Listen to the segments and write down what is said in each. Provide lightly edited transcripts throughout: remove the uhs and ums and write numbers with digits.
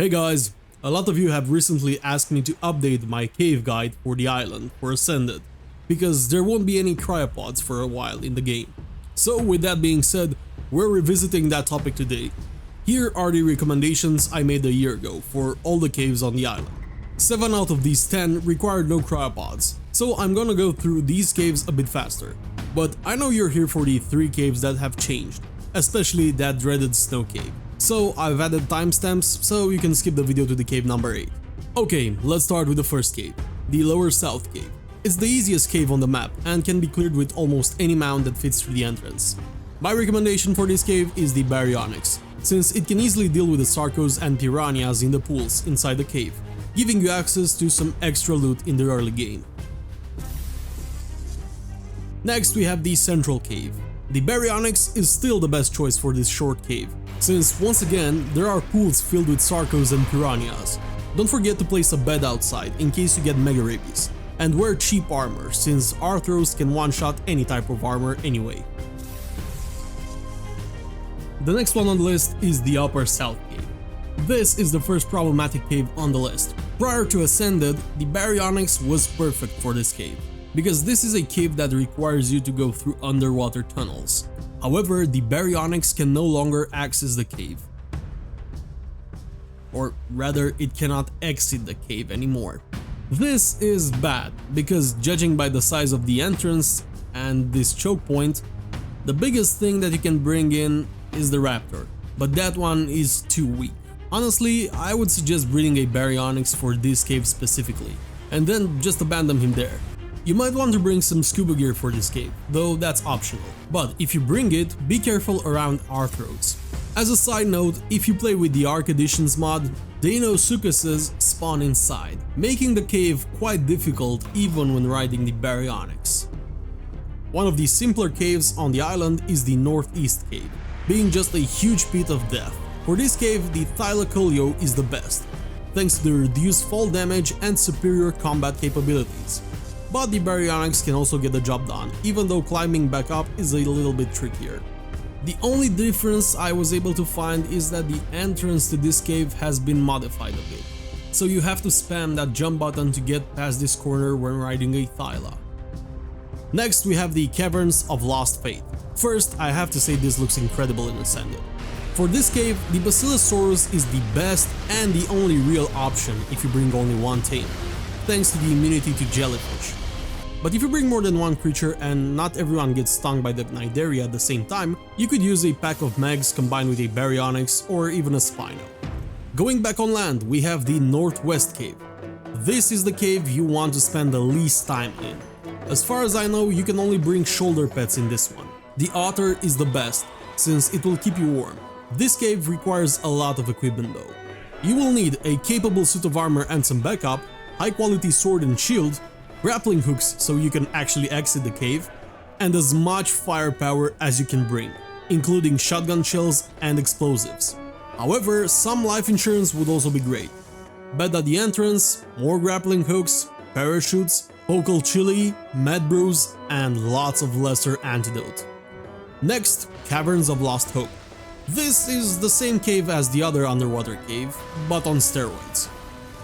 Hey guys, a lot of you have recently asked me to update my cave guide for the island for Ascended, because there won't be any cryopods for a while in the game. So with that being said, we're revisiting that topic today. Here are the recommendations I made a year ago for all the caves on the island. 7 out of these 10 required no cryopods, so I'm gonna go through these caves a bit faster. But I know you're here for the 3 caves that have changed, especially that dreaded snow cave. So I've added timestamps so you can skip the video to the cave number 8. Okay, let's start with the first cave, the lower south cave. It's the easiest cave on the map and can be cleared with almost any mount that fits through the entrance. My recommendation for this cave is the Baryonyx, since it can easily deal with the Sarcos and Piranhas in the pools inside the cave, giving you access to some extra loot in the early game. Next we have the central cave. The Baryonyx is still the best choice for this short cave, since once again there are pools filled with Sarcos and Piranhas. Don't forget to place a bed outside in case you get mega rabies, and wear cheap armor since Arthros can one-shot any type of armor anyway. The next one on the list is the upper south cave. This is the first problematic cave on the list. Prior to Ascended, the Baryonyx was perfect for this cave, because this is a cave that requires you to go through underwater tunnels. However, the Baryonyx can no longer access the cave. Or rather, it cannot exit the cave anymore. This is bad, because judging by the size of the entrance and this choke point, the biggest thing that you can bring in is the Raptor, but that one is too weak. Honestly, I would suggest breeding a Baryonyx for this cave specifically, and then just abandon him there. You might want to bring some scuba gear for this cave, though that's optional. But if you bring it, be careful around Arthros. As a side note, if you play with the Ark Editions mod, Dino succuses spawn inside, making the cave quite difficult even when riding the Baryonyx. One of the simpler caves on the island is the Northeast Cave, being just a huge pit of death. For this cave, the Thylacoleo is the best, thanks to the reduced fall damage and superior combat capabilities. But the Baryonyx can also get the job done, even though climbing back up is a little bit trickier. The only difference I was able to find is that the entrance to this cave has been modified a bit, so you have to spam that jump button to get past this corner when riding a Thyla. Next we have the Caverns of Lost Faith. First, I have to say this looks incredible in Ascended. For this cave, the Basilosaurus is the best and the only real option if you bring only one tame, thanks to the immunity to jellyfish. But if you bring more than one creature and not everyone gets stung by the Cnidaria at the same time, you could use a pack of Megs combined with a Baryonyx or even a Spino. Going back on land, we have the Northwest Cave. This is the cave you want to spend the least time in. As far as I know, you can only bring shoulder pets in this one. The Otter is the best, since it will keep you warm. This cave requires a lot of equipment though. You will need a capable suit of armor and some backup, high quality sword and shield, grappling hooks so you can actually exit the cave, and as much firepower as you can bring, including shotgun shells and explosives. However, some life insurance would also be great. Bed at the entrance, more grappling hooks, parachutes, vocal chili, med brews, and lots of lesser antidote. Next, Caverns of Lost Hope. This is the same cave as the other underwater cave, but on steroids.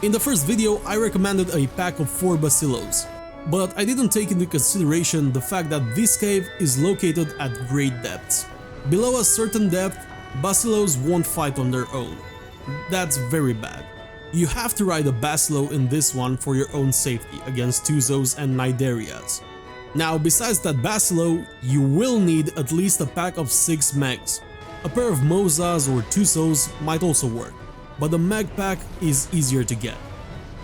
In the first video, I recommended a pack of 4 Basilos, but I didn't take into consideration the fact that this cave is located at great depths. Below a certain depth, Basilos won't fight on their own. That's very bad. You have to ride a Basilo in this one for your own safety against Tuzos and Cnidarias. Now, besides that Basilo, you will need at least a pack of 6 Megs. A pair of Mozas or Tuzos might also work, but the Meg pack is easier to get.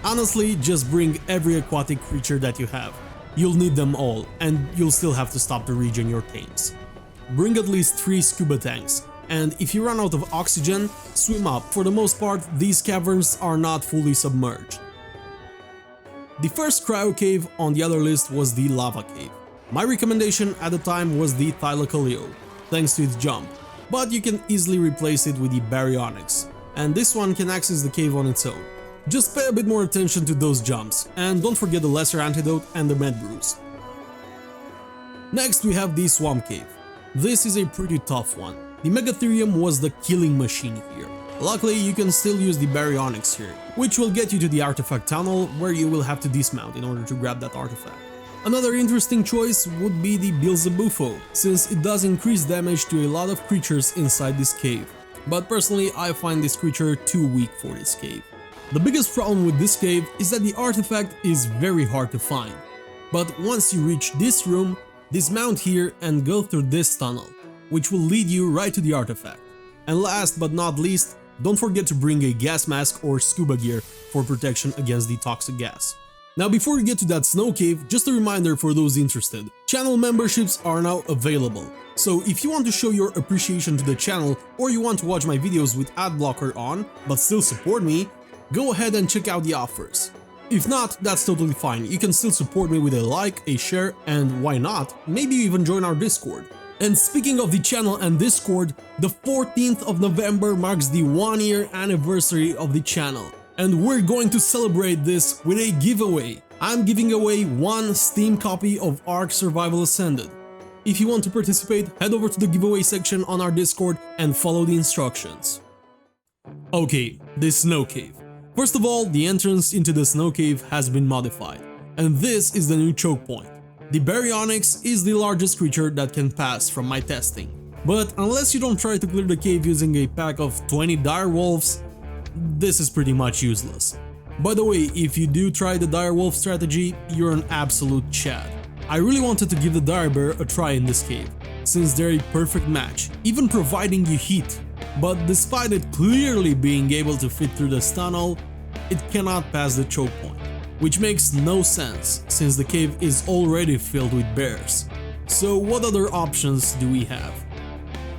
Honestly, just bring every aquatic creature that you have. You'll need them all, and you'll still have to stop to regen your tames. Bring at least 3 scuba tanks, and if you run out of oxygen, swim up. For the most part, these caverns are not fully submerged. The first cryo cave on the other list was the lava cave. My recommendation at the time was the Thylacoleo, thanks to its jump, but you can easily replace it with the Baryonyx, and this one can access the cave on its own. Just pay a bit more attention to those jumps, and don't forget the lesser antidote and the med brews. Next we have the Swamp Cave. This is a pretty tough one. The Megatherium was the killing machine here. Luckily, you can still use the baryonyx here, which will get you to the artifact tunnel where you will have to dismount in order to grab that artifact. Another interesting choice would be the Beelzebufo, since it does increase damage to a lot of creatures inside this cave. But personally, I find this creature too weak for this cave. The biggest problem with this cave is that the artifact is very hard to find. But once you reach this room, dismount here and go through this tunnel, which will lead you right to the artifact. And last but not least, don't forget to bring a gas mask or scuba gear for protection against the toxic gas. Now before you get to that snow cave, just a reminder for those interested, channel memberships are now available. So if you want to show your appreciation to the channel or you want to watch my videos with ad blocker on, but still support me, go ahead and check out the offers. If not, that's totally fine, you can still support me with a like, a share, and why not, maybe even join our Discord. And speaking of the channel and Discord, the 14th of November marks the 1-year anniversary of the channel. And we're going to celebrate this with a giveaway. I'm giving away one Steam copy of Ark Survival Ascended. If you want to participate, head over to the giveaway section on our Discord and follow the instructions. Okay, the snow cave. First of all, the entrance into the snow cave has been modified, and this is the new choke point. The baryonyx is the largest creature that can pass from my testing, but unless you don't try to clear the cave using a pack of 20 direwolves, this is pretty much useless. By the way, if you do try the direwolf strategy, you're an absolute chad. I really wanted to give the direbear a try in this cave, since they're a perfect match, even providing you heat. But despite it clearly being able to fit through this tunnel, it cannot pass the choke point, which makes no sense since the cave is already filled with bears. So what other options do we have?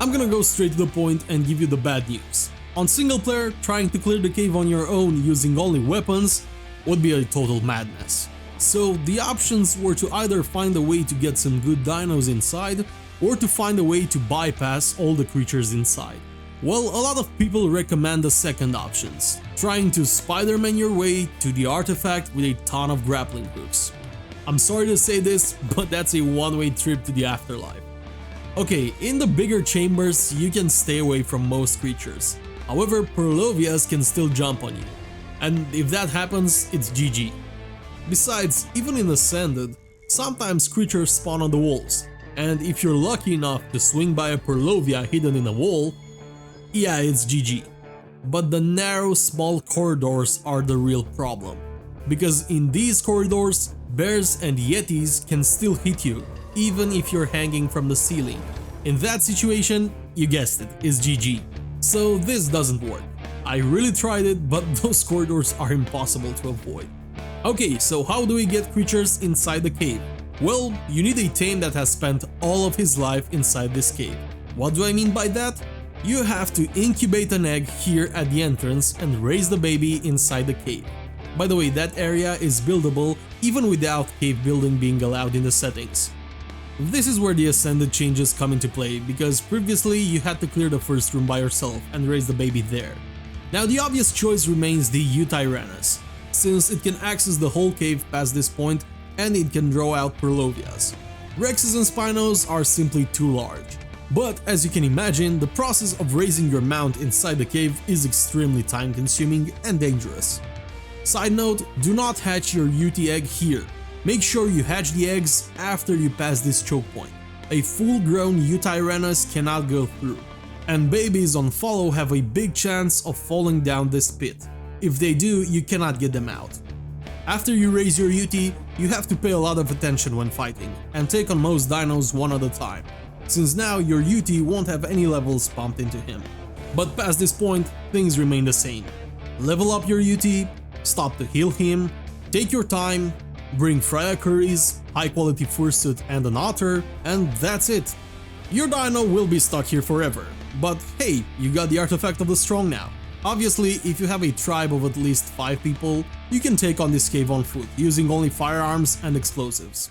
I'm gonna go straight to the point and give you the bad news. On single player, trying to clear the cave on your own using only weapons would be a total madness. So the options were to either find a way to get some good dinos inside, or to find a way to bypass all the creatures inside. Well, a lot of people recommend the second options, trying to Spider-Man your way to the artifact with a ton of grappling hooks. I'm sorry to say this, but that's a one-way trip to the afterlife. Okay, in the bigger chambers you can stay away from most creatures, however Purlovias can still jump on you, and if that happens, it's GG. Besides, even in Ascended, sometimes creatures spawn on the walls, and if you're lucky enough to swing by a Purlovia hidden in a wall, yeah, it's GG. But the narrow, small corridors are the real problem, because in these corridors, bears and yetis can still hit you, even if you're hanging from the ceiling. In that situation, you guessed it, it's GG. So this doesn't work. I really tried it, but those corridors are impossible to avoid. Okay, so how do we get creatures inside the cave? Well, you need a tame that has spent all of his life inside this cave. What do I mean by that? You have to incubate an egg here at the entrance and raise the baby inside the cave. By the way, that area is buildable even without cave building being allowed in the settings. This is where the Ascended changes come into play, because previously you had to clear the first room by yourself and raise the baby there. Now the obvious choice remains the Eutyrannus, since it can access the whole cave past this point and it can draw out Purlovias. Rexes and Spinos are simply too large. But as you can imagine, the process of raising your mount inside the cave is extremely time consuming and dangerous. Side note, do not hatch your UT egg here. Make sure you hatch the eggs after you pass this choke point. A full-grown Eutyrannus cannot go through, and babies on follow have a big chance of falling down this pit. If they do, you cannot get them out. After you raise your UT, you have to pay a lot of attention when fighting, and take on most dinos one at a time, since now your UT won't have any levels pumped into him. But past this point, things remain the same. Level up your UT, stop to heal him, take your time, bring Freya curries, high quality fursuit and an otter, and that's it. Your dino will be stuck here forever, but hey, you got the artifact of the strong now. Obviously, if you have a tribe of at least 5 people, you can take on this cave on foot, using only firearms and explosives.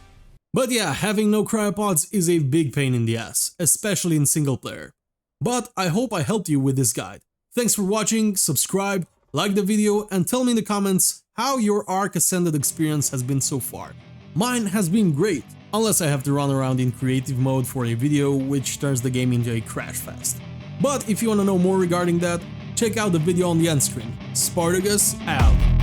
But yeah, having no cryopods is a big pain in the ass, especially in single player. But I hope I helped you with this guide. Thanks for watching, subscribe, like the video, and tell me in the comments how your Ark Ascended experience has been so far. Mine has been great, unless I have to run around in creative mode for a video, which turns the game into a crash fest. But if you want to know more regarding that, check out the video on the end screen. Spartacus out.